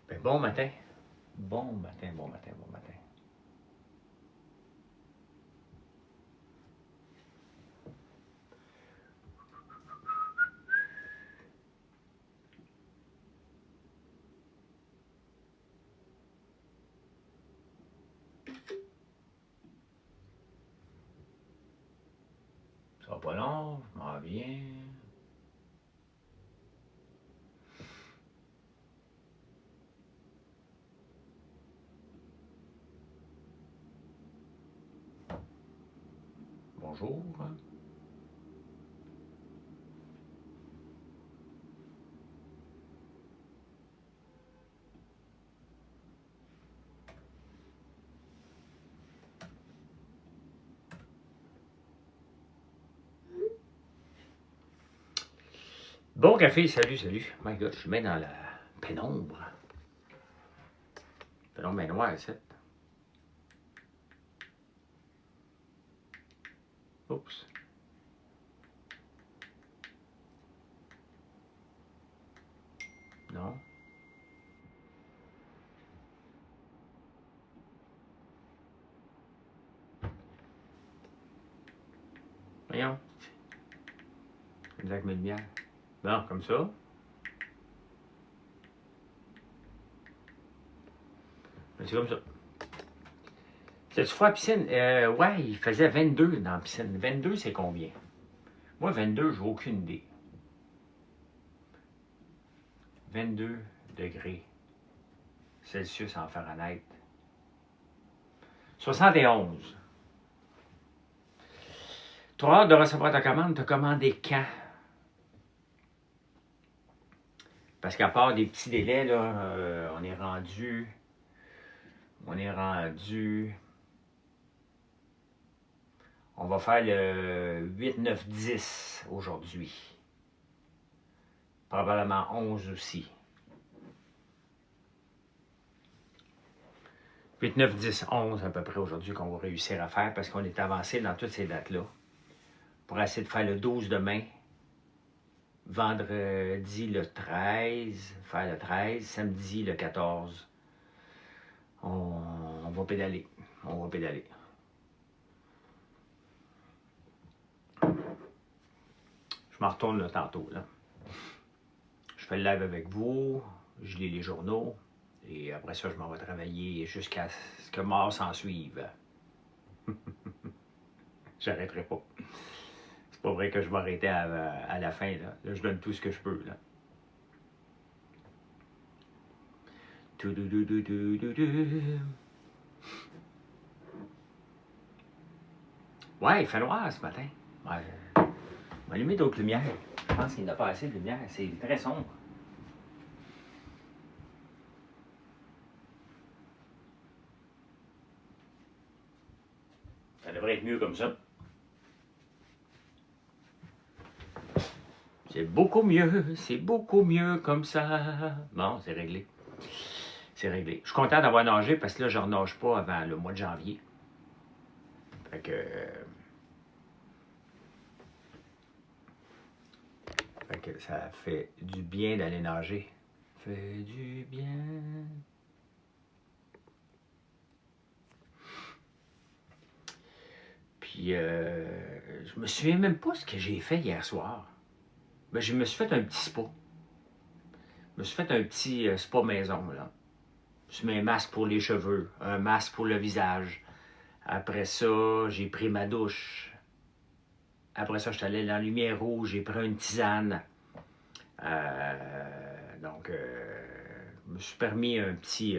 Ben, bon matin. Bon matin, bon matin, bon matin. Ça va pas long, je m'en viens. Bonjour. Bon café, salut, salut. My God, je suis bien dans la pénombre. Pénombre bien noire, ici. Oups. Non. Voyons. Avec mes lumières. Bon, comme ça. C'est comme ça. C'est-tu froid à la piscine? Ouais, il faisait 22 dans la piscine. 22, c'est combien? Moi, 22, j'ai aucune idée. 22 degrés Celsius en Fahrenheit. 71. Tu as hâte de recevoir ta commande? Tu as commandé quand? Parce qu'à part des petits délais, là, on est rendu. On va faire le 8, 9, 10 aujourd'hui. Probablement 11 aussi. 8, 9, 10, 11 à peu près aujourd'hui qu'on va réussir à faire parce qu'on est avancé dans toutes ces dates-là. Pour essayer de faire le 12 demain. Vendredi le 13, faire le 13, samedi le 14. On va pédaler. On va pédaler. Je m'en retourne là, tantôt. Là. Je fais le live avec vous, je lis les journaux, et après ça, je m'en vais travailler jusqu'à ce que mort s'en suive. J'arrêterai pas. C'est pas vrai que je vais arrêter à la fin. Là, je donne tout ce que je peux. Là. Ouais, il fait noir ce matin. Ouais, on va allumer d'autres lumières. Je pense qu'il n'y a pas assez de lumière. C'est très sombre. Ça devrait être mieux comme ça. C'est beaucoup mieux comme ça. Bon, c'est réglé. C'est réglé. Je suis content d'avoir nagé parce que là, je ne renage pas avant le mois de janvier. Fait que ça fait du bien d'aller nager. Fait du bien. Puis, je me souviens même pas ce que j'ai fait hier soir. Ben, je me suis fait un petit spa. Je me suis fait un petit spa maison, là. Je mets un masque pour les cheveux, un masque pour le visage. Après ça, j'ai pris ma douche. Après ça, je suis allé dans la lumière rouge, j'ai pris une tisane. Donc, je me suis permis un petit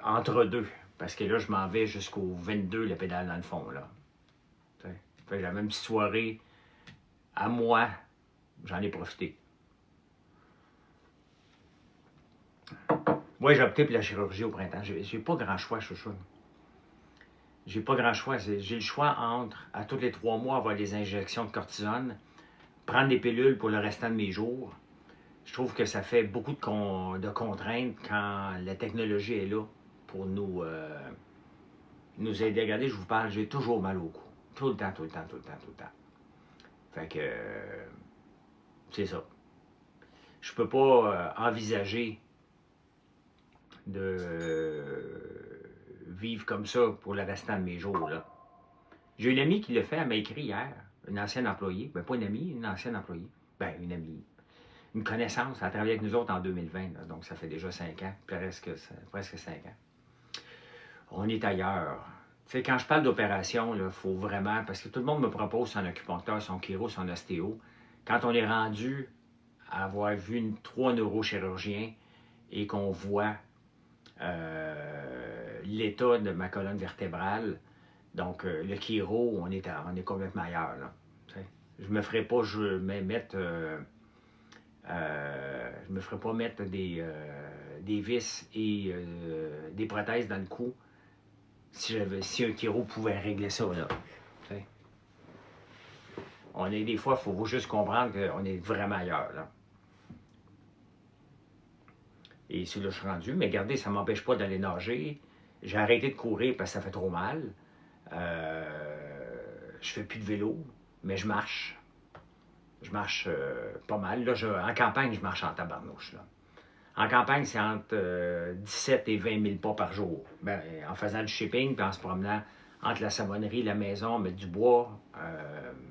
entre-deux. Parce que là, je m'en vais jusqu'au 22, la pédale dans le fond. Là. Fait que la même petite soirée, à moi, j'en ai profité. Moi, j'ai opté pour la chirurgie au printemps. J'ai pas grand choix, chouchou. J'ai pas grand choix. J'ai le choix entre, à tous les 3 mois, avoir des injections de cortisone, prendre des pilules pour le restant de mes jours. Je trouve que ça fait beaucoup de contraintes quand la technologie est là pour nous aider. Regardez, je vous parle, j'ai toujours mal au cou. Tout le temps. Fait que, c'est ça. je peux pas envisager de vivre comme ça pour le restant de mes jours, là. J'ai une amie qui l'a fait, elle m'a écrit hier, une ancienne employée, ben pas une amie, une ancienne employée, ben une amie, une connaissance, elle a travaillé avec nous autres en 2020, là, donc ça fait déjà 5 ans, presque 5 ans. On est ailleurs. Tu sais, quand je parle d'opération, il faut vraiment, parce que tout le monde me propose son acupuncteur, son chiro, son ostéo, quand on est rendu à avoir vu 3 neurochirurgiens et qu'on voit l'état de ma colonne vertébrale, donc le chiro, on est complètement ailleurs, là. Je me ferai pas je me ferai pas mettre des vis et des prothèses dans le cou si un chiro pouvait régler ça, là. T'sais. On est des fois, il faut juste comprendre qu'on est vraiment ailleurs, là. Et c'est là que je suis rendu. Mais regardez, ça ne m'empêche pas d'aller nager. J'ai arrêté de courir parce que ça fait trop mal. Je fais plus de vélo, mais je marche. Je marche pas mal. Là, en campagne, je marche en tabarnouche, là. En campagne, c'est entre 17 et 20 000 pas par jour. Ben, en faisant du shipping, puis en se promenant entre la savonnerie, la maison, mettre du bois.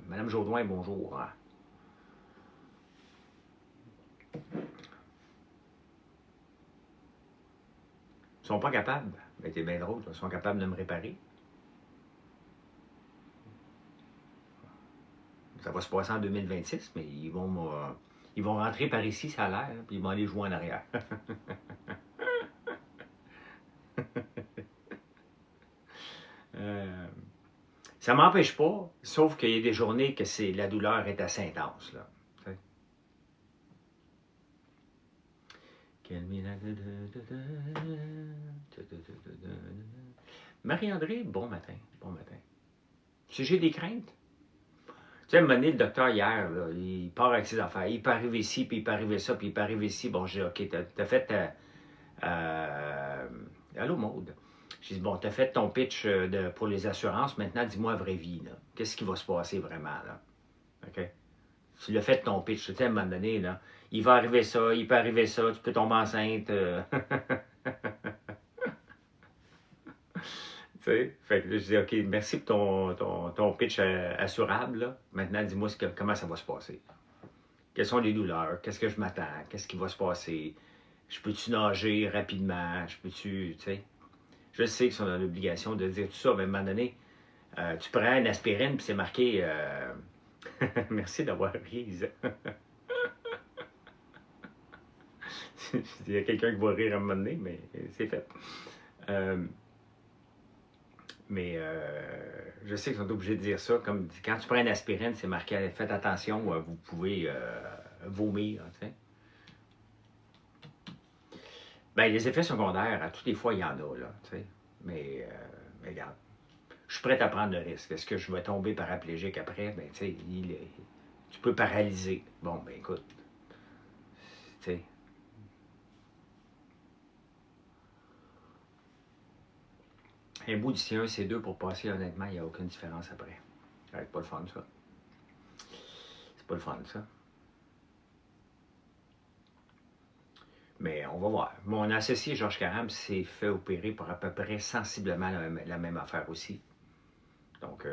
Madame Jaudoin, bonjour. Hein. Ils sont pas capables. Mais t'es bien drôle, ils sont capables de me réparer. Ça va se passer en 2026, mais ils vont rentrer par ici, ça a l'air, puis ils vont aller jouer en arrière. Ça ne m'empêche pas, sauf qu'il y a des journées que la douleur est assez intense, là. Marie-André, bon matin, bon matin. Si j'ai des craintes, tu sais, à un moment donné, le docteur hier, là, il part avec ses affaires. Il peut arriver ici, puis il peut arriver ça, puis il peut arriver ici. Bon, j'ai dit, OK, t'as fait allô, Maude? J'ai dit, bon, t'as fait ton pitch pour les assurances, maintenant, dis-moi la vraie vie, là. Qu'est-ce qui va se passer vraiment, là? OK? Tu l'as fait ton pitch, tu sais, à un moment donné, là. Il va arriver ça, il peut arriver ça, tu peux tomber enceinte. Tu sais, fait que là, je dis, OK, merci pour ton pitch assurable, là. Maintenant, dis-moi comment ça va se passer. Quelles sont les douleurs? Qu'est-ce que je m'attends? Qu'est-ce qui va se passer? Je peux-tu nager rapidement? Tu sais. Je sais qu'ils sont dans l'obligation de dire tout ça, mais à un moment donné, tu prends une aspirine, puis c'est marqué... merci d'avoir prise. Il y a quelqu'un qui va rire à un moment donné, mais c'est fait. Je sais qu'ils sont obligés de dire ça. Comme quand tu prends une aspirine, c'est marqué faites attention, vous pouvez vomir. Tu sais. Ben, les effets secondaires, à toutes les fois, il y en a. Là, tu sais. Mais regarde, je suis prêt à prendre le risque. Est-ce que je vais tomber paraplégique après? Ben, tu sais, tu peux paralyser. Bon, ben écoute, tu sais. Un bout du C1, C2 pour passer, honnêtement, il n'y a aucune différence après. C'est pas le fun, ça. C'est pas le fun, ça. Mais on va voir. Mon associé, Georges Caram, s'est fait opérer pour à peu près sensiblement la même affaire aussi. Donc,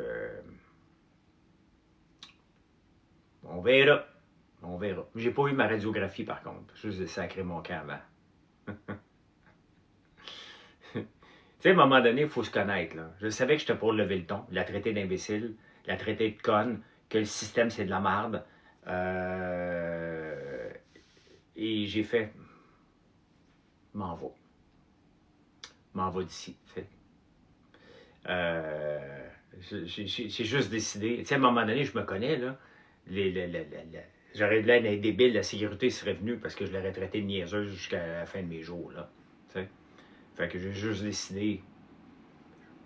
on verra. On verra. J'ai pas eu ma radiographie, par contre. Juste de sacrer mon camp avant. Tu sais, à un moment donné, il faut se connaître. Là. Je savais que j'étais pour lever le ton, la traiter d'imbécile, la traiter de conne, que le système, c'est de la merde. Et j'ai fait... M'en va d'ici. J'ai juste décidé... Tu sais, à un moment donné, je me connais, là. J'aurais de l'air d'être débile, la sécurité serait venue parce que je l'aurais traité de niaiseuse jusqu'à la fin de mes jours, là. Tu sais. Fait que j'ai juste décidé.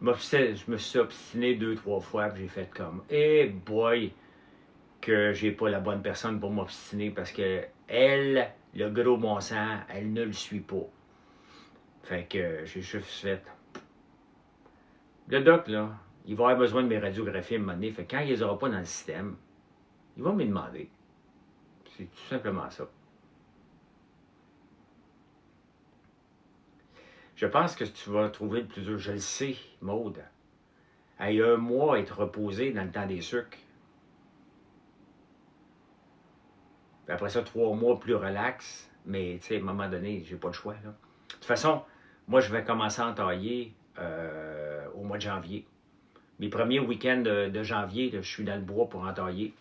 Je me suis obstiné 2-3 fois, puis j'ai fait comme, eh boy, que j'ai pas la bonne personne pour m'obstiner parce que elle, le gros bon sang, elle ne le suit pas. Fait que j'ai juste fait. Le doc, là, il va avoir besoin de mes radiographies à un moment donné. Fait que quand il les aura pas dans le système, il va me demander. C'est tout simplement ça. Je pense que tu vas trouver le plus dur. Je le sais, Maude. Hey, un mois être reposé dans le temps des sucres. Puis après ça, 3 mois plus relax. Mais tu sais, à un moment donné, j'ai pas le choix. Là. De toute façon, moi, je vais commencer à entailler au mois de janvier. Mes premiers week-ends de janvier, là, je suis dans le bois pour entailler.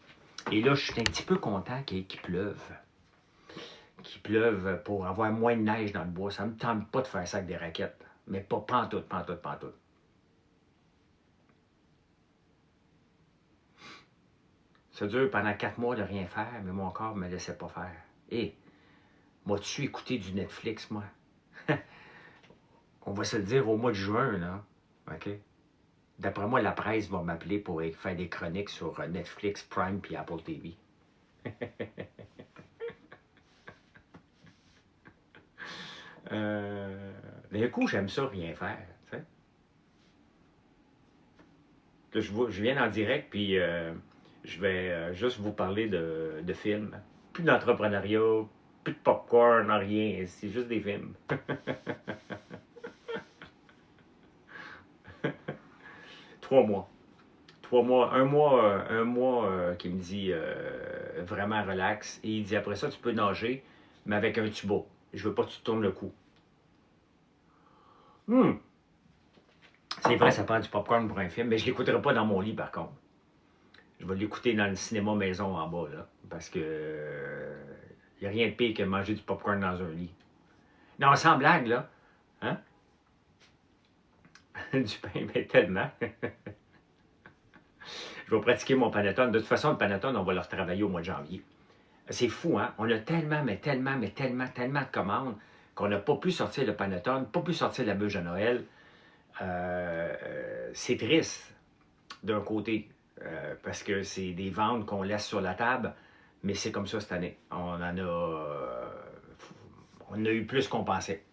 Et là, je suis un petit peu content qu'il pleuve. Qu'il pleuve pour avoir moins de neige dans le bois. Ça ne me tente pas de faire ça avec des raquettes. Mais pas pantoute, pantoute, pantoute. Ça dure pendant 4 mois de rien faire, mais mon corps ne me laissait pas faire. Hé, m'as-tu écouté du Netflix, moi? On va se le dire au mois de juin, là. OK? D'après moi, la presse va m'appeler pour faire des chroniques sur Netflix, Prime et Apple TV. D'un coup, j'aime ça, rien faire. Tu sais? Que je viens en direct, puis je vais juste vous parler de films. Plus d'entrepreneuriat, plus de popcorn, rien. C'est juste des films. 3 mois. 3 mois, un mois qui me dit vraiment relax. Et il dit après ça, tu peux nager, mais avec un tuba. Je veux pas que tu te tournes le cou. C'est vrai, ça prend du popcorn pour un film, mais je ne l'écouterai pas dans mon lit par contre. Je vais l'écouter dans le cinéma maison en bas, là, parce que il n'y a rien de pire que manger du popcorn dans un lit. Non, sans blague, là. Hein? Du pain, mais tellement. Je vais pratiquer mon panettone. De toute façon, le panettone, on va le retravailler au mois de janvier. C'est fou, hein? On a tellement de commandes qu'on n'a pas pu sortir le panettone, pas pu sortir la bûche de Noël. C'est triste, d'un côté, parce que c'est des ventes qu'on laisse sur la table, mais c'est comme ça cette année. On a eu plus qu'on pensait.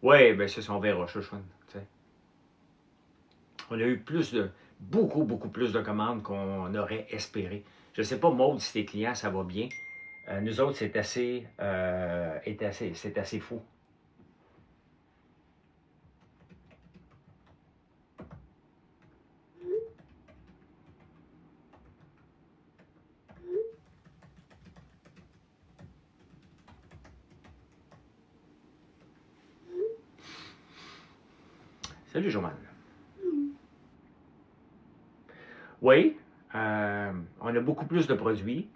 Oui, bien ça, on verra, chouchoune. On a eu beaucoup plus de commandes qu'on aurait espéré. Je ne sais pas, Maud, si tes clients, ça va bien. Nous autres, c'est assez fou. Salut, Joanne. Oui, on a beaucoup plus de produits.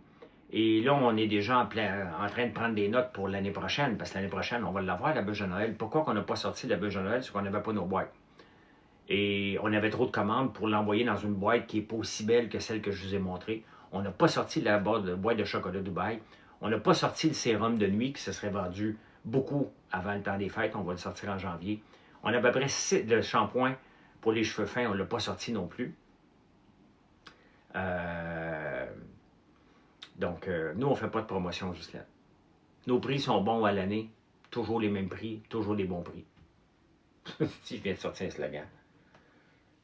Et là, on est déjà en train de prendre des notes pour l'année prochaine, parce que l'année prochaine, on va l'avoir, la bûche de Noël. Pourquoi on n'a pas sorti la bûche de Noël? C'est qu'on n'avait pas nos boîtes. Et on avait trop de commandes pour l'envoyer dans une boîte qui n'est pas aussi belle que celle que je vous ai montrée. On n'a pas sorti la boîte de chocolat Dubaï. On n'a pas sorti le sérum de nuit qui se serait vendu beaucoup avant le temps des fêtes. On va le sortir en janvier. On a à peu près 6 de shampoing pour les cheveux fins. On ne l'a pas sorti non plus. Donc, nous, on ne fait pas de promotion juste là. Nos prix sont bons à l'année. Toujours les mêmes prix, toujours des bons prix. Si je viens de sortir un slogan.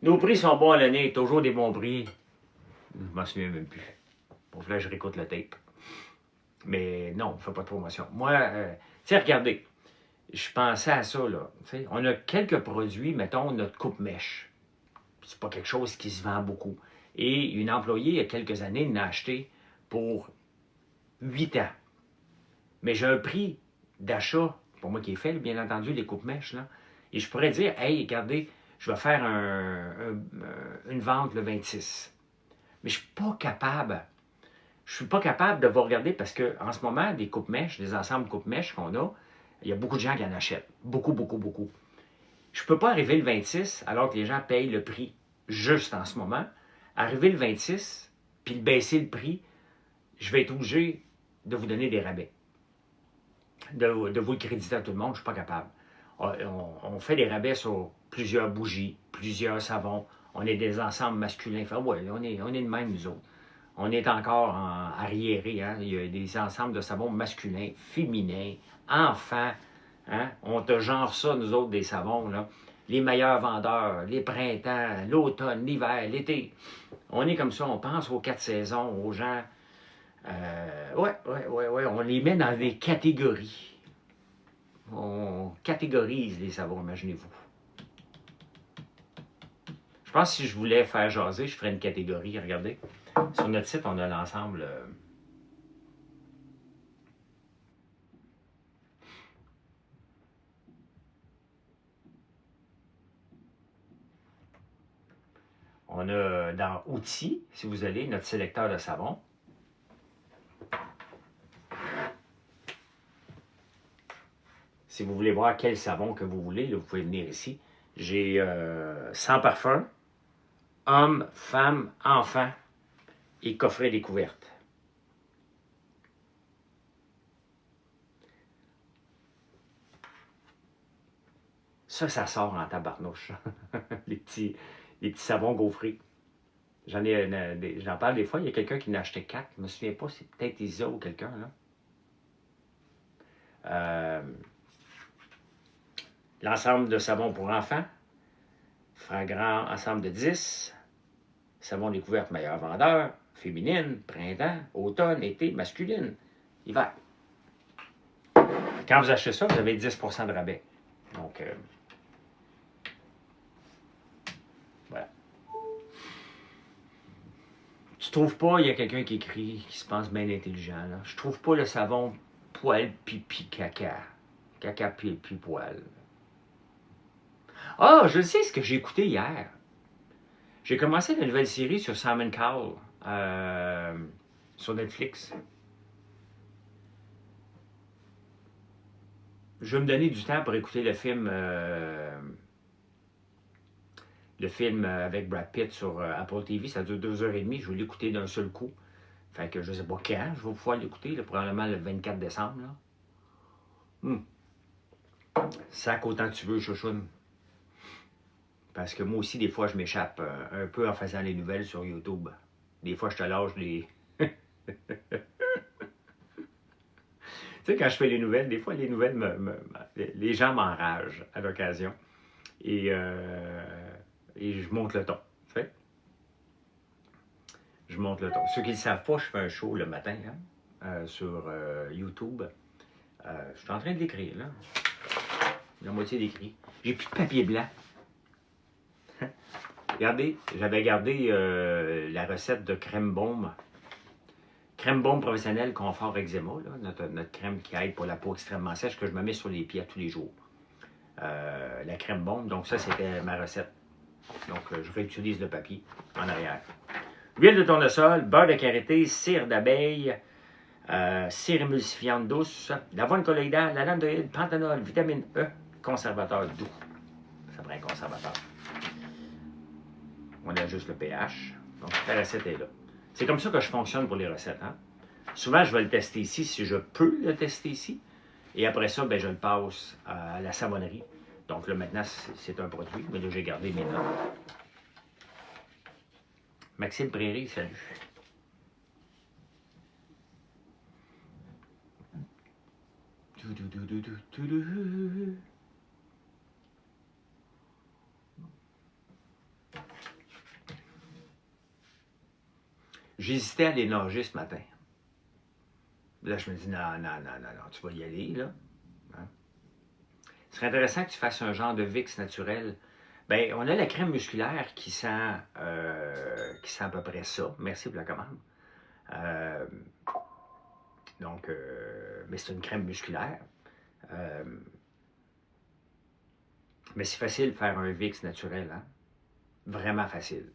Nos prix sont bons à l'année, toujours des bons prix. Je m'en souviens même plus. Pour là, je réécoute le tape. Mais non, on ne fait pas de promotion. Moi, tu sais, regardez, je pensais à ça, là. T'sais, on a quelques produits, mettons, notre coupe-mèche. C'est pas quelque chose qui se vend beaucoup. Et une employée, il y a quelques années, l'a acheté pour 8 ans. Mais j'ai un prix d'achat, pour moi qui est fait, bien entendu, les coupe-mèches, là. Et je pourrais dire, hey, regardez, je vais faire une vente le 26. Mais je ne suis pas capable. Je ne suis pas capable de vous regarder parce qu'en ce moment, des coupe-mèches, des ensembles coupe-mèches qu'on a, il y a beaucoup de gens qui en achètent. Beaucoup. Je ne peux pas arriver le 26 alors que les gens payent le prix juste en ce moment. Arriver le 26, puis baisser le prix, je vais être obligé de vous donner des rabais. De vous le créditer à tout le monde, je ne suis pas capable. On fait des rabais sur plusieurs bougies, plusieurs savons. On est des ensembles masculins. Enfin, ouais, on est de même, nous autres. On est encore en arriéré. Hein? Il y a des ensembles de savons masculins, féminins, enfants. Hein? On te genre ça, nous autres, des savons. Là. Les meilleurs vendeurs, les printemps, l'automne, l'hiver, l'été. On est comme ça, on pense aux 4 saisons, aux gens. Ouais, on les met dans des catégories. On catégorise les savons, imaginez-vous. Je pense que si je voulais faire jaser, je ferais une catégorie. Regardez, sur notre site, on a l'ensemble. On a dans Outils, si vous allez, notre sélecteur de savon. Si vous voulez voir quel savon que vous voulez, là, vous pouvez venir ici. J'ai 100 parfums, hommes, femmes, enfants et coffret découverte. Ça sort en tabarnouche. les petits savons gaufrés. J'en parle des fois, il y a quelqu'un qui en a acheté 4. Je ne me souviens pas, c'est peut-être Isa ou quelqu'un, là. L'ensemble de savons pour enfants. Fragrant ensemble de 10. Savon découverte meilleur vendeur. Féminine, printemps, automne, été, masculine, hiver. Quand vous achetez ça, vous avez 10% de rabais. Donc, voilà. Tu trouves pas, il y a quelqu'un qui écrit, qui se pense bien intelligent, là. Je trouve pas le savon poil, pipi, caca. Caca, pipi, poil. Ah, je sais ce que j'ai écouté hier. J'ai commencé la nouvelle série sur Simon Cowell sur Netflix. Je vais me donner du temps pour écouter le film avec Brad Pitt sur Apple TV. Ça dure 2h30. Je vais l'écouter d'un seul coup. Fait que je ne sais pas quand je vais pouvoir l'écouter. Probablement le 24 décembre. Là. Sac autant que tu veux, chouchoune. Parce que moi aussi, des fois, je m'échappe un peu en faisant les nouvelles sur YouTube. Des fois, je te lâche des... Tu sais, quand je fais les nouvelles, des fois, les nouvelles, les gens m'enragent à l'occasion. Et je monte le ton. Tu sais? Je monte le ton. Ceux qui ne le savent pas, je fais un show le matin sur YouTube. Je suis en train de l'écrire, là. La moitié d'écrit. J'ai plus de papier blanc. Regardez, j'avais gardé la recette de crème baume. Crème baume professionnelle confort eczéma, là, notre crème qui aide pour la peau extrêmement sèche que je me mets sur les pieds tous les jours. La crème baume, donc ça c'était ma recette. Donc je réutilise le papier en arrière. Huile de tournesol, beurre de karité, cire d'abeille, cire émulsifiante douce, l'avoine colloïdale, la landoïde, panthenol, vitamine E, conservateur doux. Ça prend un conservateur. On ajuste le pH. Donc, la recette est là. C'est comme ça que je fonctionne pour les recettes. Hein? Souvent, je vais le tester ici, si je peux le tester ici. Et après ça, ben, je le passe à la savonnerie. Donc là, maintenant, c'est un produit. Mais là, j'ai gardé mes notes. Maxime Prairie, salut. J'hésitais à aller nager ce matin. Là, je me dis, non, tu vas y aller, là. Hein? Ce serait intéressant que tu fasses un genre de VIX naturel. Bien, on a la crème musculaire qui sent à peu près ça. Merci pour la commande. Mais c'est une crème musculaire. Mais c'est facile de faire un VIX naturel, hein? Vraiment facile.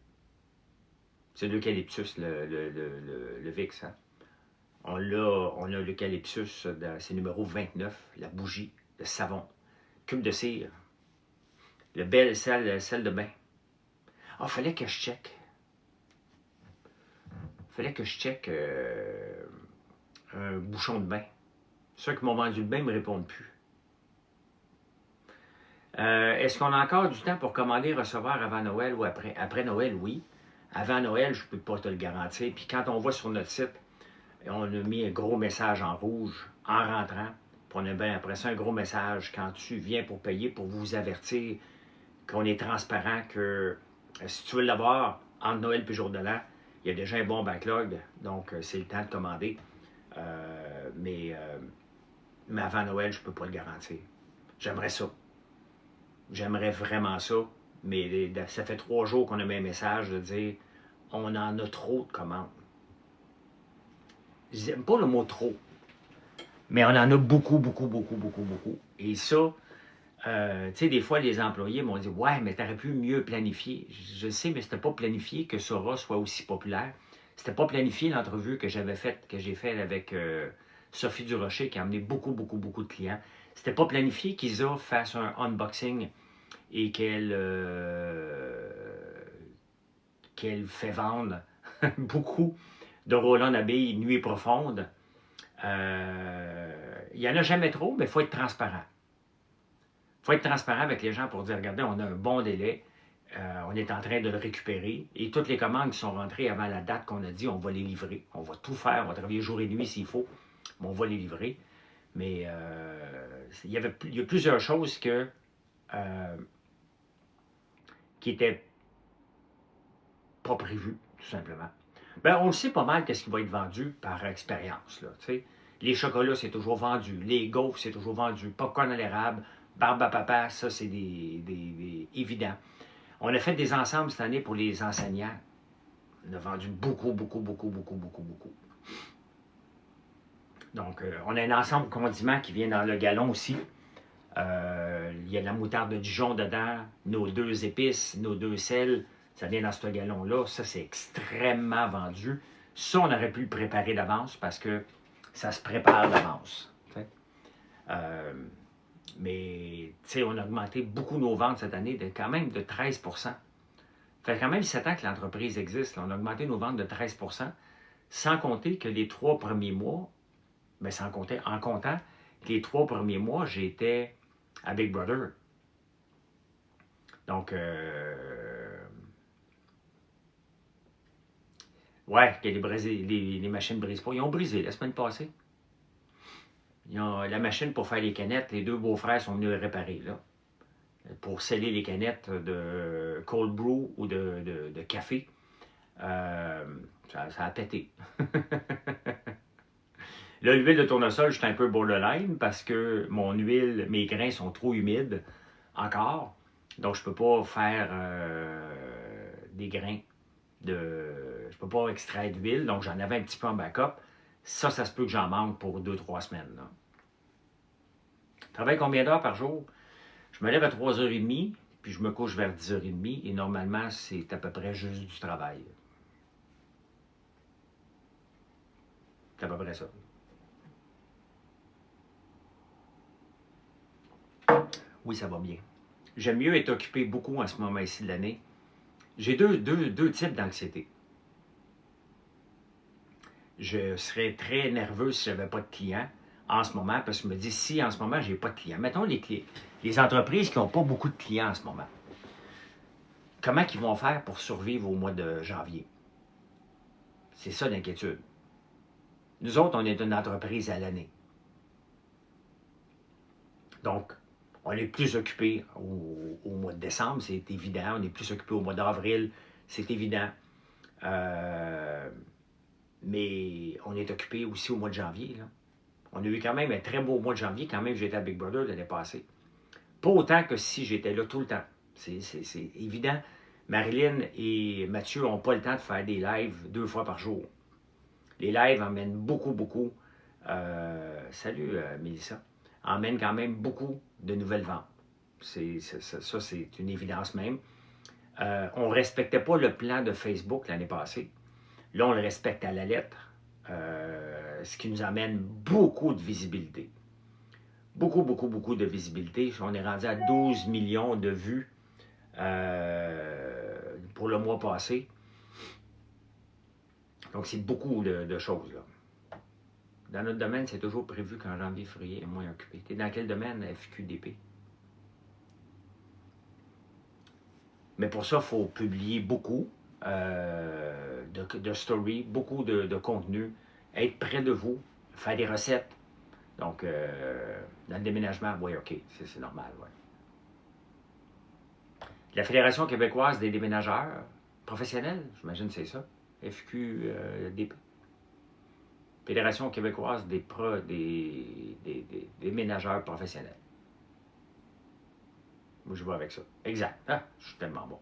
C'est l'eucalyptus, le VIX, hein? On a l'eucalyptus, c'est numéro 29, la bougie, le savon, cube de cire, le bel sel de bain. Ah, il fallait que je check. Un bouchon de bain. Ceux qui m'ont vendu le bain ne me répondent plus. Est-ce qu'on a encore du temps pour commander et recevoir avant Noël ou après? Après Noël, oui. Avant Noël, je ne peux pas te le garantir. Puis quand on voit sur notre site, on a mis un gros message en rouge en rentrant. Puis on a bien après ça un gros message quand tu viens pour payer, pour vous avertir qu'on est transparent, que si tu veux l'avoir entre Noël et jour de l'an, il y a déjà un bon backlog, donc c'est le temps de commander. Mais avant Noël, je ne peux pas le garantir. J'aimerais ça. J'aimerais vraiment ça. Mais ça fait 3 jours qu'on a mis un message de dire on en a trop de commandes. J'aime pas le mot trop, mais on en a beaucoup, beaucoup, beaucoup, beaucoup, beaucoup. Et ça, tu sais, des fois, les employés m'ont dit ouais, mais tu aurais pu mieux planifier. Je sais, mais c'était pas planifié que Sora soit aussi populaire. C'était pas planifié l'entrevue que j'ai faite avec Sophie Durocher, qui a amené beaucoup, beaucoup, beaucoup de clients. C'était pas planifié qu'Isa fasse un unboxing et qu'elle fait vendre beaucoup de roll-on à billes Nuit profonde. Il n'y en a jamais trop, mais il faut être transparent. Il faut être transparent avec les gens pour dire, regardez, on a un bon délai, on est en train de le récupérer, et toutes les commandes qui sont rentrées avant la date qu'on a dit, on va les livrer. On va tout faire, on va travailler jour et nuit s'il faut, mais on va les livrer. Mais il y a plusieurs choses qui n'étaient pas prévues, tout simplement. Ben, on le sait pas mal qu'est-ce qui va être vendu par expérience. Là, les chocolats, c'est toujours vendu. Les gaufres, c'est toujours vendu. Popcorn à l'érable, barbe à papa, ça, c'est des évidents. On a fait des ensembles cette année pour les enseignants. On a vendu beaucoup, beaucoup, beaucoup, beaucoup, beaucoup, beaucoup. Donc, on a un ensemble condiment qui vient dans le gallon aussi. Il y a de la moutarde de Dijon dedans, nos 2 épices, nos 2 sels. Ça vient dans ce gallon-là. Ça, c'est extrêmement vendu. Ça, on aurait pu le préparer d'avance parce que ça se prépare d'avance. Mais, tu sais, on a augmenté beaucoup nos ventes cette année, quand même de 13 %. Ça fait quand même 7 ans que l'entreprise existe. Là. On a augmenté nos ventes de 13 %, sans compter que les 3 premiers mois, bien, en comptant que les 3 premiers mois, j'étais à Big Brother. Donc, ouais, que les machines ne brisent pas. Ils ont brisé la semaine passée. La machine pour faire les canettes, les 2 beaux-frères sont venus les réparer, là. Pour sceller les canettes de cold brew ou de café. Ça a pété. Là, l'huile de tournesol, je suis un peu borderline parce que mes grains sont trop humides encore. Donc, je ne peux pas faire des grains. Je ne peux pas extraire d'huile. Donc, j'en avais un petit peu en backup. Ça se peut que j'en manque pour 2-3 semaines. Là. Je travaille combien d'heures par jour? Je me lève à 3h30, puis je me couche vers 10h30. Et normalement, c'est à peu près juste du travail. C'est à peu près ça. Oui, ça va bien. J'aime mieux être occupé beaucoup en ce moment-ci de l'année. J'ai deux types d'anxiété. Je serais très nerveux si je n'avais pas de clients en ce moment, parce que je me dis, si en ce moment, je n'ai pas de clients, mettons les entreprises qui n'ont pas beaucoup de clients en ce moment, comment ils vont faire pour survivre au mois de janvier? C'est ça l'inquiétude. Nous autres, on est une entreprise à l'année. Donc, on est plus occupé au mois de décembre, c'est évident. On est plus occupé au mois d'avril, c'est évident. Mais on est occupé aussi au mois de janvier. Là. On a eu quand même un très beau mois de janvier, quand même j'étais à Big Brother l'année passée. Pas autant que si j'étais là tout le temps. C'est évident. Marilyn et Mathieu n'ont pas le temps de faire des lives 2 fois par jour. Les lives emmènent beaucoup, beaucoup. Salut Mélissa. Emmènent quand même beaucoup de nouvelles ventes. Ça, c'est une évidence même. On ne respectait pas le plan de Facebook l'année passée. Là, on le respecte à la lettre, ce qui nous amène beaucoup de visibilité. Beaucoup, beaucoup, beaucoup de visibilité. On est rendu à 12 millions de vues pour le mois passé. Donc, c'est beaucoup de choses, là. Dans notre domaine, c'est toujours prévu qu'en janvier, février est moins occupé. Tu es dans quel domaine, FQDP? Mais pour ça, il faut publier beaucoup de stories, beaucoup de contenu, être près de vous, faire des recettes. Donc, dans le déménagement, oui, OK, c'est normal, oui. La Fédération québécoise des déménageurs professionnels, j'imagine que c'est ça, FQDP. Fédération québécoise des déménageurs professionnels. Moi, je vais avec ça. Exact. Ah, je suis tellement bon.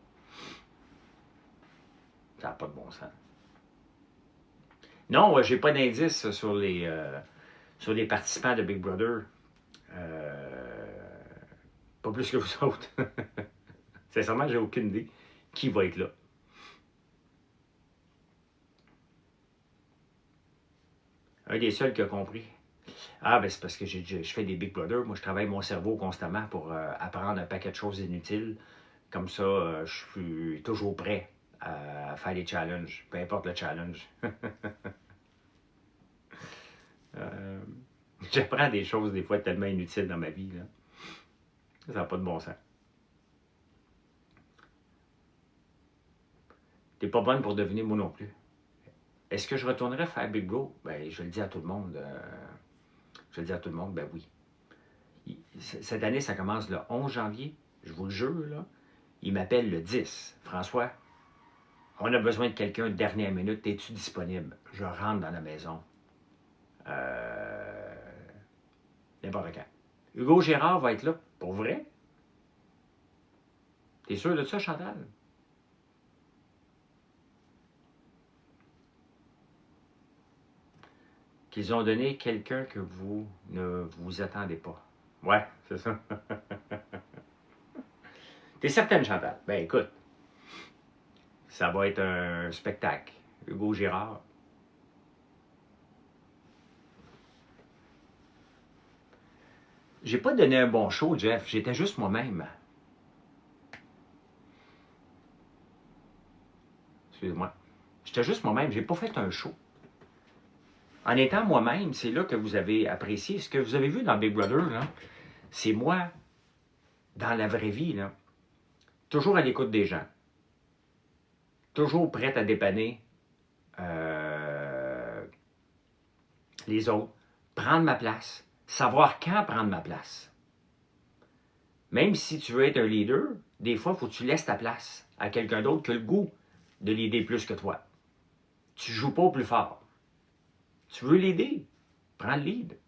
Ça n'a pas de bon sens. Non, j'ai pas d'indice sur les participants de Big Brother. Pas plus que vous autres. Sincèrement, j'ai aucune idée qui va être là. Un des seuls qui a compris. Ah, ben c'est parce que je fais des Big Brother. Moi, je travaille mon cerveau constamment pour apprendre un paquet de choses inutiles. Comme ça, je suis toujours prêt à faire des challenges, peu importe le challenge. J'apprends des choses des fois tellement inutiles dans ma vie. Là. Ça n'a pas de bon sens. T'es pas bonne pour devenir moi non plus. Est-ce que je retournerais faire Big Bro? Ben, je le dis à tout le monde. Ben oui. Cette année, ça commence le 11 janvier. Je vous le jure, là. Il m'appelle le 10. François, on a besoin de quelqu'un de dernière minute. Es-tu disponible? Je rentre dans la maison. N'importe quand. Hugo Gérard va être là. Pour vrai? T'es sûr de ça, Chantal? Qu'ils ont donné quelqu'un que vous ne vous attendez pas. Ouais, c'est ça. T'es certaine, Chantal? Ben écoute, ça va être un spectacle. Hugo Girard. J'ai pas donné un bon show, Jeff. J'étais juste moi-même. Excusez-moi. J'étais juste moi-même. J'ai pas fait un show. En étant moi-même, c'est là que vous avez apprécié. Ce que vous avez vu dans Big Brother, c'est moi, dans la vraie vie, là, toujours à l'écoute des gens. Toujours prête à dépanner les autres. Prendre ma place. Savoir quand prendre ma place. Même si tu veux être un leader, des fois, il faut que tu laisses ta place à quelqu'un d'autre qui a le goût de l'aider plus que toi. Tu ne joues pas au plus fort. Tu veux l'aider, prends le lead.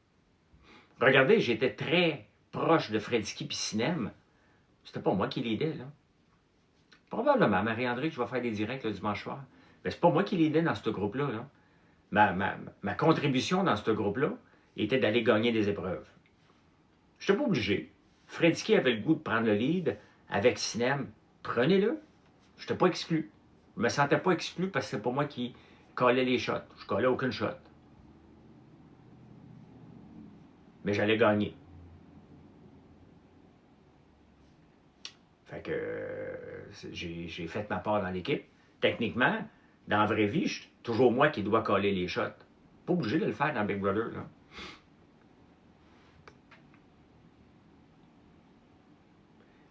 Regardez, j'étais très proche de Fredski puis Cinem. C'était pas moi qui l'aidais, là. Probablement, Marie-André, je vais faire des directs le dimanche soir. Mais c'est pas moi qui l'aidais dans ce groupe-là. Là. Ma contribution dans ce groupe-là était d'aller gagner des épreuves. Je n'étais pas obligé. Fredski avait le goût de prendre le lead avec Cinem. Prenez-le. Je n'étais pas exclu. Je ne me sentais pas exclu parce que c'est pas moi qui collais les shots. Je ne collais aucune shot. Mais j'allais gagner. Fait que j'ai fait ma part dans l'équipe. Techniquement, dans la vraie vie, c'est toujours moi qui dois coller les shots. Pas obligé de le faire dans Big Brother. Là.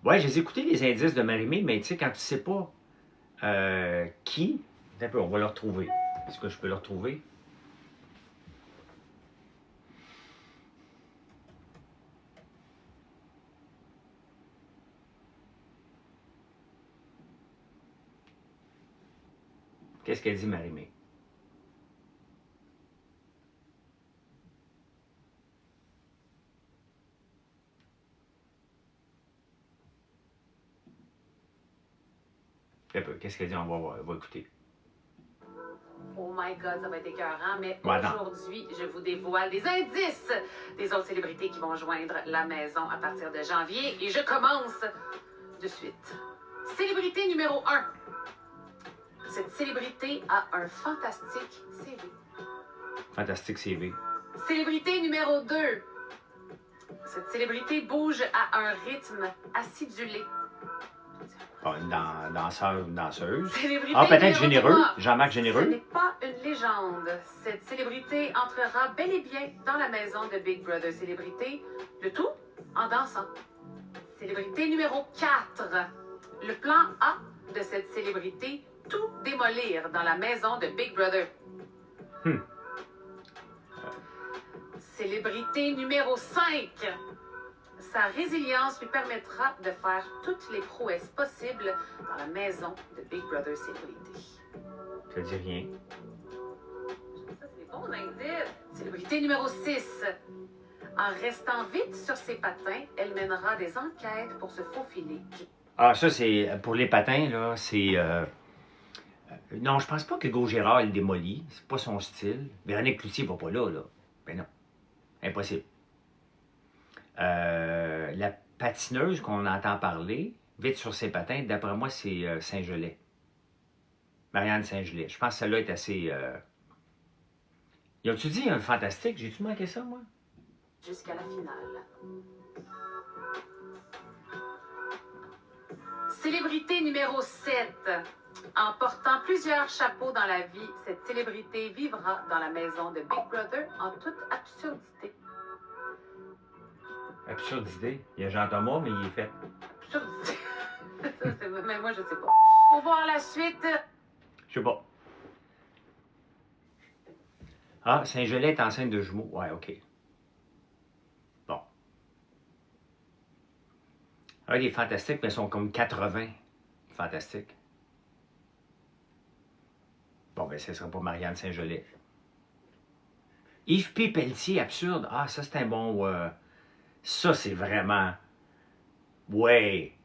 Ouais, j'ai écouté les indices de Marie-Mé, mais tu sais, quand tu sais pas qui, un peu, on va le retrouver. Est-ce que je peux le retrouver? Qu'est-ce qu'elle dit, Marie-Mé? Qu'est-ce qu'elle dit? On va écouter. Oh my God, ça va être écœurant, mais aujourd'hui, je vous dévoile des indices des autres célébrités qui vont joindre la maison à partir de janvier. Et je commence de suite. Célébrité numéro 1. Cette célébrité a un fantastique CV. Fantastique CV. Célébrité numéro 2. Cette célébrité bouge à un rythme acidulé. Une danseur, une danseuse. Célébrité peut-être Généreux. 3. Jean-Marc Généreux. Ce n'est pas une légende. Cette célébrité entrera bel et bien dans la maison de Big Brother Célébrité, le tout en dansant. Célébrité numéro 4. Le plan A de cette célébrité, tout démolir dans la maison de Big Brother. Célébrité numéro 5. Sa résilience lui permettra de faire toutes les prouesses possibles dans la maison de Big Brother Célébrité. Je dis rien. Ça, c'est des bons indices. Célébrité numéro 6. En restant vite sur ses patins, elle mènera des enquêtes pour se faufiler. Ah, ça, c'est pour les patins, là, c'est... non, je pense pas que Hugo Gérard le démolit. C'est pas son style. Véronique Cloutier va pas là, là. Ben non. Impossible. La patineuse qu'on entend parler, vite sur ses patins, d'après moi, c'est Saint-Gelais. Marianne Saint-Gelais. Je pense que celle-là est assez... Y a-tu dit un fantastique? J'ai-tu manqué ça, moi? Jusqu'à la finale. Célébrité numéro 7. En portant plusieurs chapeaux dans la vie, cette célébrité vivra dans la maison de Big Brother en toute absurdité. Absurdité. Il y a Jean-Thomas, mais il est fait. Absurdité. Mais moi, je sais pas. Pour voir la suite. Je sais pas. Ah, Saint-Gelais est enceinte de jumeaux. Ouais, OK. Bon. Ah, les fantastiques, mais ils sont comme 80. Fantastiques. Bon, ben, ce ne sera pas Marianne Saint-Gelais. Yves P. Pelletier, absurde. Ah, ça, c'est un bon... ça, c'est vraiment... Ouais.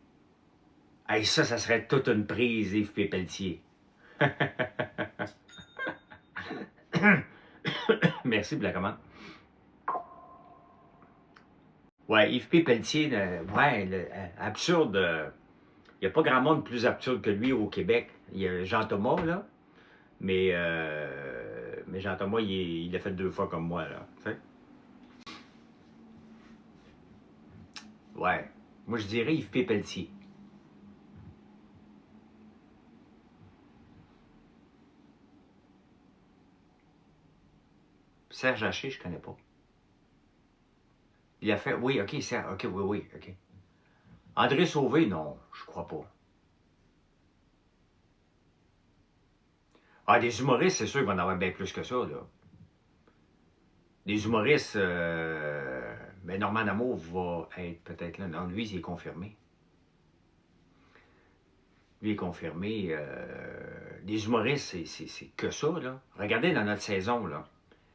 Hey, ça serait toute une prise, Yves P. Pelletier. Merci pour la commande. Ouais, Yves P. Pelletier, absurde. Il n'y a pas grand monde plus absurde que lui au Québec. Il y a Jean-Thomas, là. Mais Jean-Thomas, il l'a fait 2 fois comme moi, là. Tu sais? Ouais. Moi, je dirais Yves P. Pelletier. Serge Haché, je connais pas. Il a fait... Oui, OK, Serge. OK, oui, OK. André Sauvé, non, je crois pas. Ah, des humoristes, c'est sûr qu'il va en avoir bien plus que ça, là. Des humoristes... ben, Normand D'Amour va être peut-être là. Non, lui, il est confirmé. Lui est confirmé. Des humoristes, c'est que ça, là. Regardez dans notre saison, là.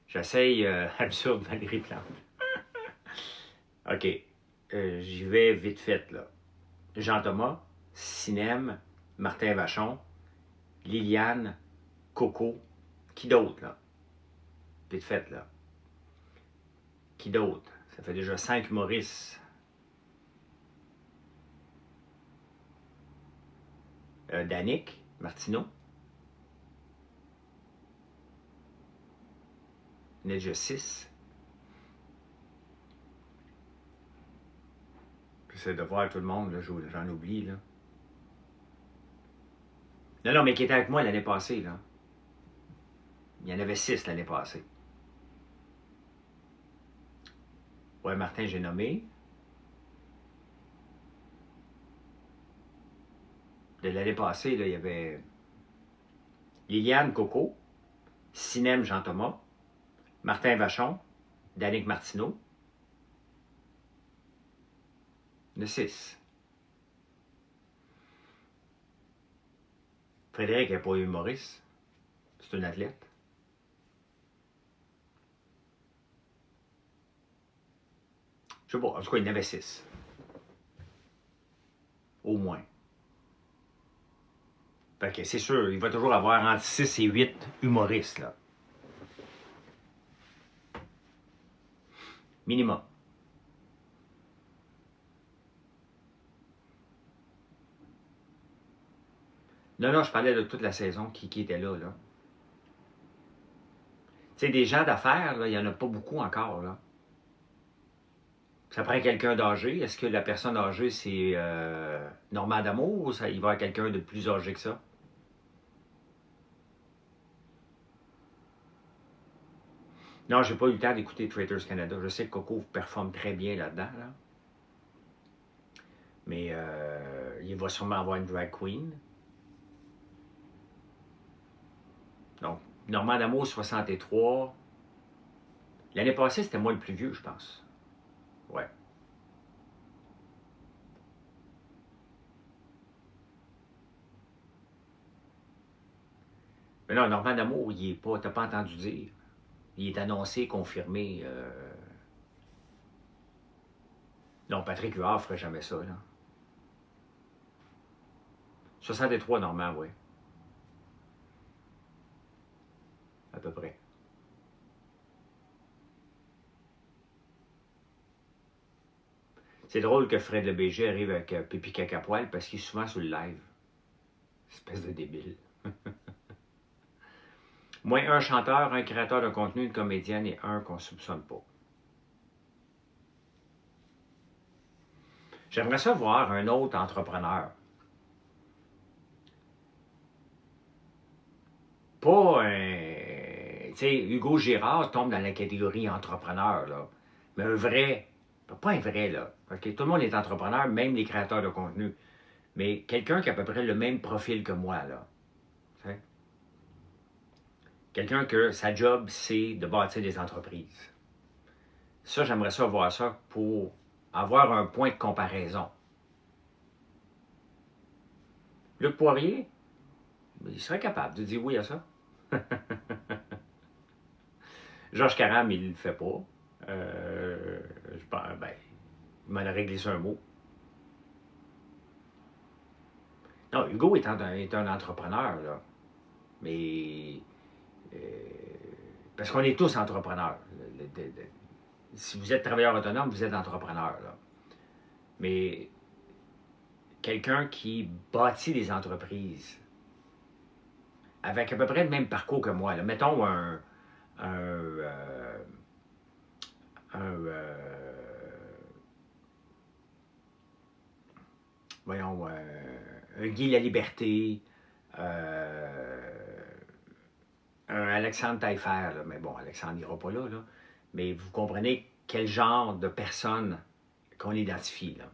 J'essaye absurde Valérie Plante. OK. J'y vais vite fait, là. Jean-Thomas, Cinem, Martin Vachon, Liliane, Coco. Qui d'autre, là? Vite fait, là. Qui d'autre? Ça fait déjà 5 humoristes. Danick Martineau. Il y en a déjà 6. J'essaie de voir tout le monde, là, j'en oublie, là. Non, mais qui était avec moi l'année passée, là. Il y en avait 6 l'année passée. Ouais, Martin, j'ai nommé. De l'année passée, là, il y avait Liliane Coco, Cinem Jean-Thomas, Martin Vachon, Danick Martineau. Il y en a 6. Frédéric n'est pas humoriste. C'est un athlète. Je sais pas, en tout cas, il y en avait 6. Au moins. Fait que c'est sûr, il va toujours avoir entre 6 et 8 humoristes, là. Minimum. Non, je parlais de toute la saison qui était là, là. Tu sais, des gens d'affaires, là, il n'y en a pas beaucoup encore, là. Ça prend quelqu'un d'âgé. Est-ce que la personne âgée, c'est Normand D'Amour ou il va y avoir quelqu'un de plus âgé que ça? Non, j'ai pas eu le temps d'écouter Traitors Canada. Je sais que Coco performe très bien là-dedans, là. Mais il va sûrement avoir une drag queen. Donc, Normand D'Amour, 63. L'année passée, c'était moi le plus vieux, je pense. Ouais. Mais non, Normand D'Amour, il est pas... T'as pas entendu dire. Il est annoncé, confirmé. Non, Patrick Huard ne ferait jamais ça, là. 63, Normand, oui. À peu près. C'est drôle que Fred Lebéger arrive avec Pipi Caca Poil parce qu'il est souvent sur le live. Espèce de débile. Moins un chanteur, un créateur de contenu, une comédienne et un qu'on ne soupçonne pas. J'aimerais ça voir un autre entrepreneur. Pas un... Tu sais, Hugo Girard tombe dans la catégorie entrepreneur, là. Mais un vrai... Pas un vrai, là. Okay? Tout le monde est entrepreneur, même les créateurs de contenu. Mais quelqu'un qui a à peu près le même profil que moi, là. T'sais? Quelqu'un que sa job, c'est de bâtir des entreprises. Ça, j'aimerais ça voir ça pour avoir un point de comparaison. Luc Poirier, il serait capable de dire oui à ça. Georges Caram, il ne le fait pas. Je pense, ben, il m'en aurait glissé un mot. Non, Hugo est un entrepreneur, là. Mais... parce qu'on est tous entrepreneurs. Si vous êtes travailleur autonome, vous êtes entrepreneur, là. Mais quelqu'un qui bâtit des entreprises avec à peu près le même parcours que moi, là. Mettons voyons, un Guy Laliberté, un Alexandre Taillefer, là. Mais bon, Alexandre n'ira pas là, là. Mais vous comprenez quel genre de personne qu'on identifie, là.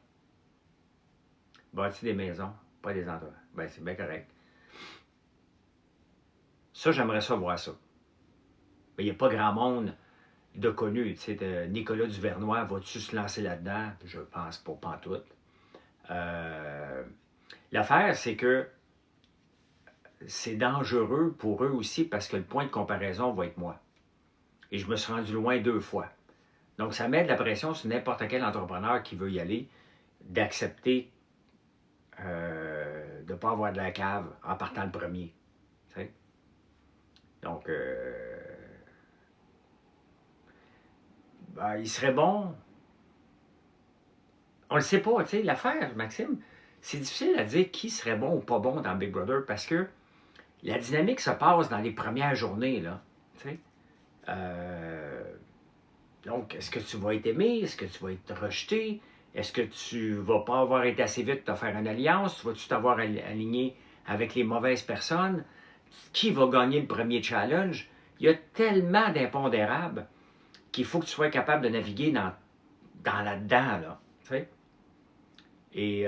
Bâtir des maisons, pas des entreprises. Ben, c'est bien correct. Ça, j'aimerais ça voir ça. Mais il n'y a pas grand monde de connu. Tu sais, Nicolas Duvernois, va-tu se lancer là-dedans? Je pense pas, pantoute. L'affaire, c'est que c'est dangereux pour eux aussi parce que le point de comparaison va être moi. Et je me suis rendu loin 2 fois. Donc, ça met de la pression sur n'importe quel entrepreneur qui veut y aller, d'accepter de ne pas avoir de la cave en partant le premier. Tu sais? Donc, ben, il serait bon. On le sait pas, tu sais, l'affaire, Maxime, c'est difficile à dire qui serait bon ou pas bon dans Big Brother parce que la dynamique se passe dans les premières journées, là, tu sais. Donc, est-ce que tu vas être aimé? Est-ce que tu vas être rejeté? Est-ce que tu vas pas avoir été assez vite te faire une alliance? Tu vas-tu t'avoir aligné avec les mauvaises personnes? Qui va gagner le premier challenge? Il y a tellement d'impondérables qu'il faut que tu sois capable de naviguer dans là-dedans, là, tu sais. Et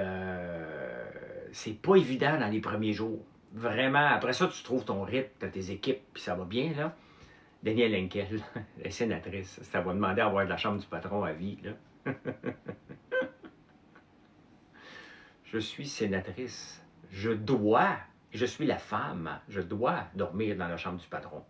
c'est pas évident dans les premiers jours. Vraiment, après ça, tu trouves ton rythme, tu as tes équipes, puis ça va bien, là. Danielle Henkel, la sénatrice, ça va demander à avoir de la chambre du patron à vie, là. Je suis sénatrice. Je suis la femme, je dois dormir dans la chambre du patron.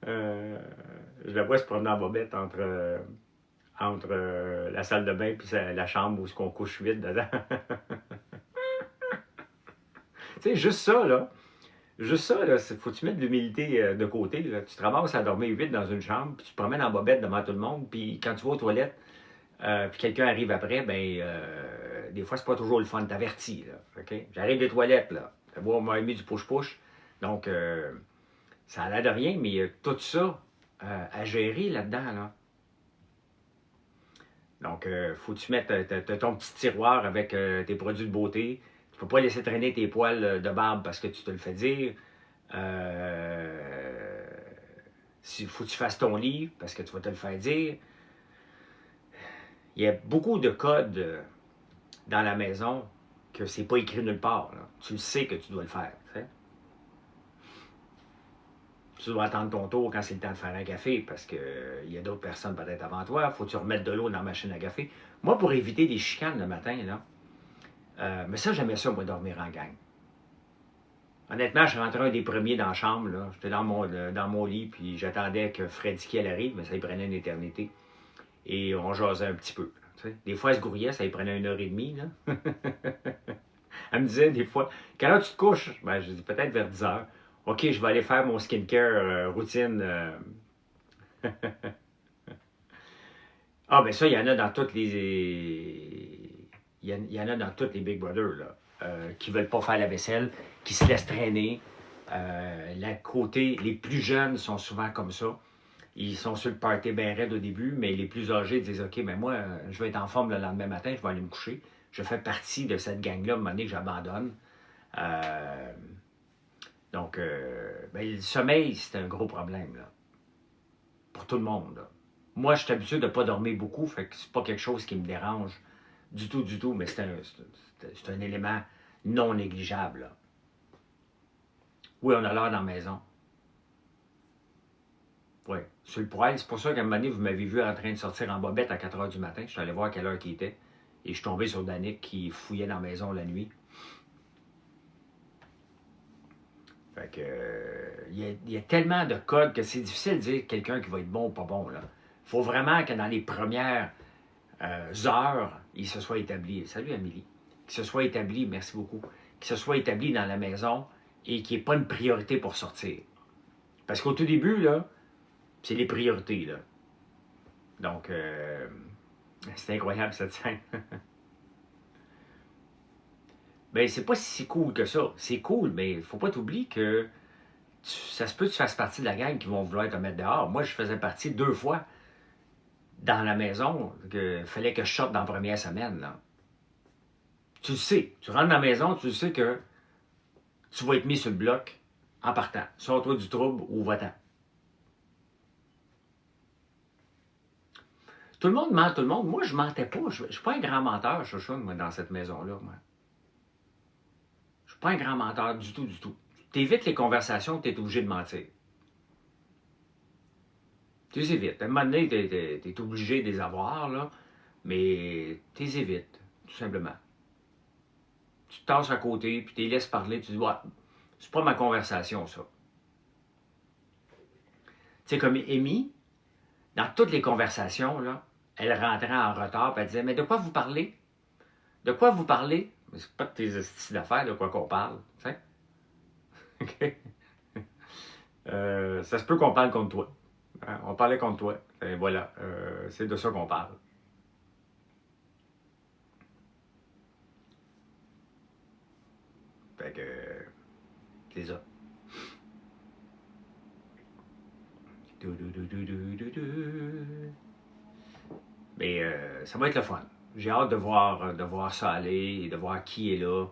Je la vois se promener en bobette entre la salle de bain et la chambre où on couche 8 dedans. Tu sais, juste ça, là, faut que tu mettes de l'humilité de côté. Là. Tu te ramasses à dormir 8 dans une chambre, puis tu te promènes en bobette devant tout le monde, puis quand tu vas aux toilettes, puis quelqu'un arrive après, ben des fois, c'est pas toujours le fun, t'avertis, là, OK? J'arrive des toilettes, là. On m'a mis du push-push. Donc, ça a l'air de rien, mais il y a tout ça à gérer là-dedans, là. Donc, faut que tu mettes ton petit tiroir avec tes produits de beauté. Tu peux pas laisser traîner tes poils de barbe parce que tu te le fais dire. Faut que tu fasses ton lit parce que tu vas te le faire dire. Il y a beaucoup de codes dans la maison que c'est pas écrit nulle part, là. Tu le sais que tu dois le faire. T'sais? Tu dois attendre ton tour quand c'est le temps de faire un café parce qu'il y a d'autres personnes peut-être avant toi. Faut que tu remettes de l'eau dans la machine à café. Moi, pour éviter des chicanes le matin, là, mais ça, j'aimais ça, moi, dormir en gang. Honnêtement, je suis rentré un des premiers dans la chambre. J'étais dans mon lit, puis j'attendais que Freddy Kiel arrive, mais ça y prenait une éternité. Et on jasait un petit peu. T'sais. Des fois, elle se grouillait, ça y prenait 1h30. Là. Elle me disait des fois, quelle heure tu te couches? Ben, je dis peut-être vers 10h. OK, je vais aller faire mon skincare routine. Ah, ben ça, il y en a dans toutes les. Il y en a dans toutes les Big Brother, là, qui ne veulent pas faire la vaisselle, qui se laissent traîner. Les plus jeunes sont souvent comme ça. Ils sont sur le party bien raide au début, mais les plus âgés disent OK, mais moi, je vais être en forme le lendemain matin, je vais aller me coucher. Je fais partie de cette gang-là, à un moment donné, que j'abandonne. Donc, le sommeil, c'est un gros problème, là. Pour tout le monde, là. Moi, je suis habitué de ne pas dormir beaucoup, fait que c'est pas quelque chose qui me dérange du tout, mais c'est un élément non négligeable, là. Oui, on a l'heure dans la maison. Oui, sur le poêle. C'est pour ça qu'à un moment donné, vous m'avez vu en train de sortir en bobette à 4h du matin. Je suis allé voir à quelle heure qu'il était. Et je suis tombé sur Danick qui fouillait dans la maison la nuit. Fait que, il y a tellement de codes que c'est difficile de dire quelqu'un qui va être bon ou pas bon, là. Il faut vraiment que dans les premières heures, il se soit établi. Salut Amélie. Qu'il se soit établi, merci beaucoup. Qu'il se soit établi dans la maison et qu'il n'y ait pas une priorité pour sortir. Parce qu'au tout début, là, c'est les priorités, là. Donc, c'est incroyable cette scène. Ben, c'est pas si cool que ça. C'est cool, mais il faut pas t'oublier que ça se peut que tu fasses partie de la gang qui vont vouloir te mettre dehors. Moi, je faisais partie 2 fois dans la maison qu'il fallait que je sorte dans la première semaine, là. Tu le sais. Tu rentres dans la maison, tu le sais que tu vas être mis sur le bloc en partant. Sors-toi du trouble ou va-t'en. Tout le monde ment tout le monde. Moi, je mentais pas. Je ne suis pas un grand menteur, Chouchoune, moi, dans cette maison-là. Moi. Je suis pas un grand menteur du tout. Tu évites les conversations que tu es obligé de mentir. Tu les évites. À un moment donné, tu es obligé de les avoir, là, mais tu les évites, tout simplement. Tu te tasses à côté, puis tu les laisses parler, tu dis, ouais, c'est pas ma conversation, ça. Tu sais, comme Amy, dans toutes les conversations, là, elle rentrait en retard, puis elle disait, mais de quoi vous parlez? De quoi vous parlez? Mais c'est pas de tes astuces d'affaires, de quoi qu'on parle, tu sais? OK? Ça se peut qu'on parle contre toi. Hein? On parlait contre toi. Et voilà, c'est de ça qu'on parle. Fait que, c'est ça. Mais ça va être le fun. J'ai hâte de voir ça aller, de voir qui est là.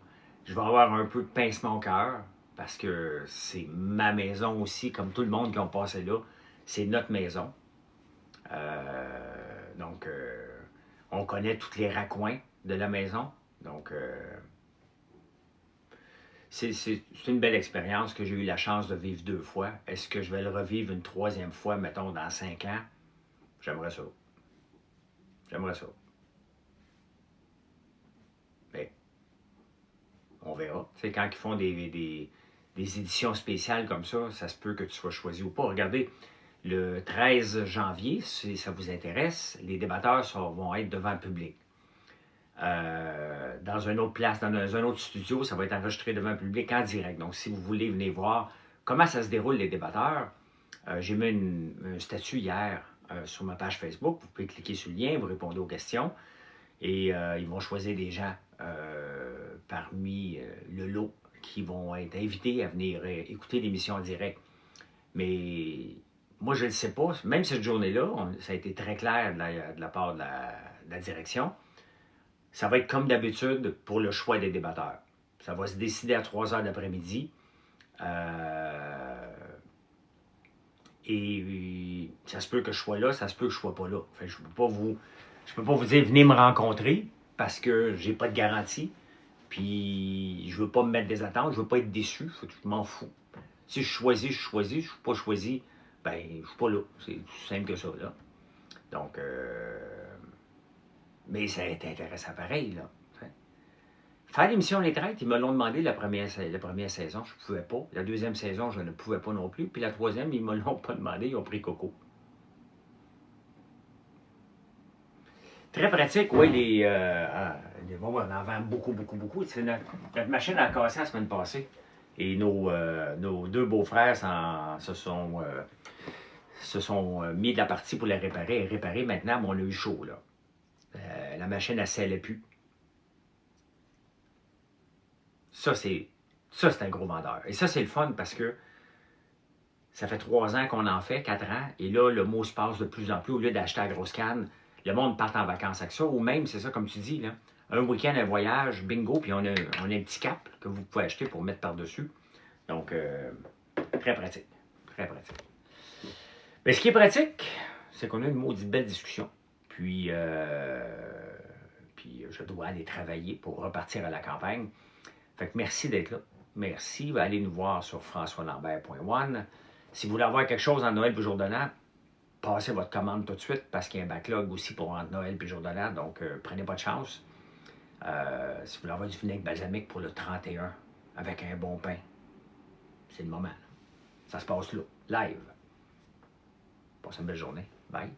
Je vais avoir un peu de pincement au cœur, parce que c'est ma maison aussi, comme tout le monde qui ont passé là. C'est notre maison. Donc, on connaît tous les raccoins de la maison. Donc, c'est une belle expérience que j'ai eu la chance de vivre 2 fois. Est-ce que je vais le revivre une 3e fois, mettons, dans 5 ans? J'aimerais ça. J'aimerais ça. Mais, on verra. Tu sais, quand ils font des éditions spéciales comme ça se peut que tu sois choisi ou pas. Regardez, le 13 janvier, si ça vous intéresse, les débatteurs vont être devant le public. Dans une autre place, dans un autre studio, ça va être enregistré devant le public en direct. Donc, si vous voulez venir voir comment ça se déroule, les débatteurs, j'ai mis un statut hier sur ma page Facebook. Vous pouvez cliquer sur le lien, vous répondez aux questions et ils vont choisir des gens parmi le lot qui vont être invités à venir écouter l'émission en direct. Mais moi, je ne le sais pas. Même cette journée-là, ça a été très clair de la part de la direction. Ça va être comme d'habitude pour le choix des débatteurs. Ça va se décider à 3h de l'après-midi. Et ça se peut que je sois là, ça se peut que je ne sois pas là. Enfin, je ne peux pas vous dire venez me rencontrer parce que j'ai pas de garantie. Puis je veux pas me mettre des attentes, je veux pas être déçu, je m'en fous. Si je choisis, je choisis. Si je suis pas choisi, ben je suis pas là. C'est aussi simple que ça, là. Donc, mais ça a été intéressant pareil, là. Faire l'émission Les Traites, ils me l'ont demandé la première saison, je ne pouvais pas. La deuxième saison, je ne pouvais pas non plus. Puis la troisième, ils ne me l'ont pas demandé, ils ont pris Coco. Très pratique, oui, on en vend beaucoup. C'est notre machine a cassé la semaine passée. Et nos deux beaux-frères se sont mis de la partie pour la réparer. Réparer maintenant, mais on a eu chaud, là. La machine, elle scellait plus. Ça, c'est un gros vendeur. Et ça, c'est le fun parce que ça fait 3 ans qu'on en fait, 4 ans, et là, le mot se passe de plus en plus. Au lieu d'acheter la grosse canne, le monde part en vacances avec ça. Ou même, c'est ça, comme tu dis, là, un week-end, un voyage, bingo, puis on a un petit cap que vous pouvez acheter pour mettre par-dessus. Donc, très pratique. Très pratique. Mais ce qui est pratique, c'est qu'on a une maudite belle discussion. Puis je dois aller travailler pour repartir à la campagne. Fait que merci d'être là. Merci. Allez nous voir sur françoislambert.one. Si vous voulez avoir quelque chose en Noël puis jour de l'an, passez votre commande tout de suite parce qu'il y a un backlog aussi pour entre Noël puis jour de l'an. Donc, prenez pas de chance. Si vous voulez avoir du vinaigre balsamique pour le 31 avec un bon pain, c'est le moment. Ça se passe là, live. Passez une belle journée. Bye.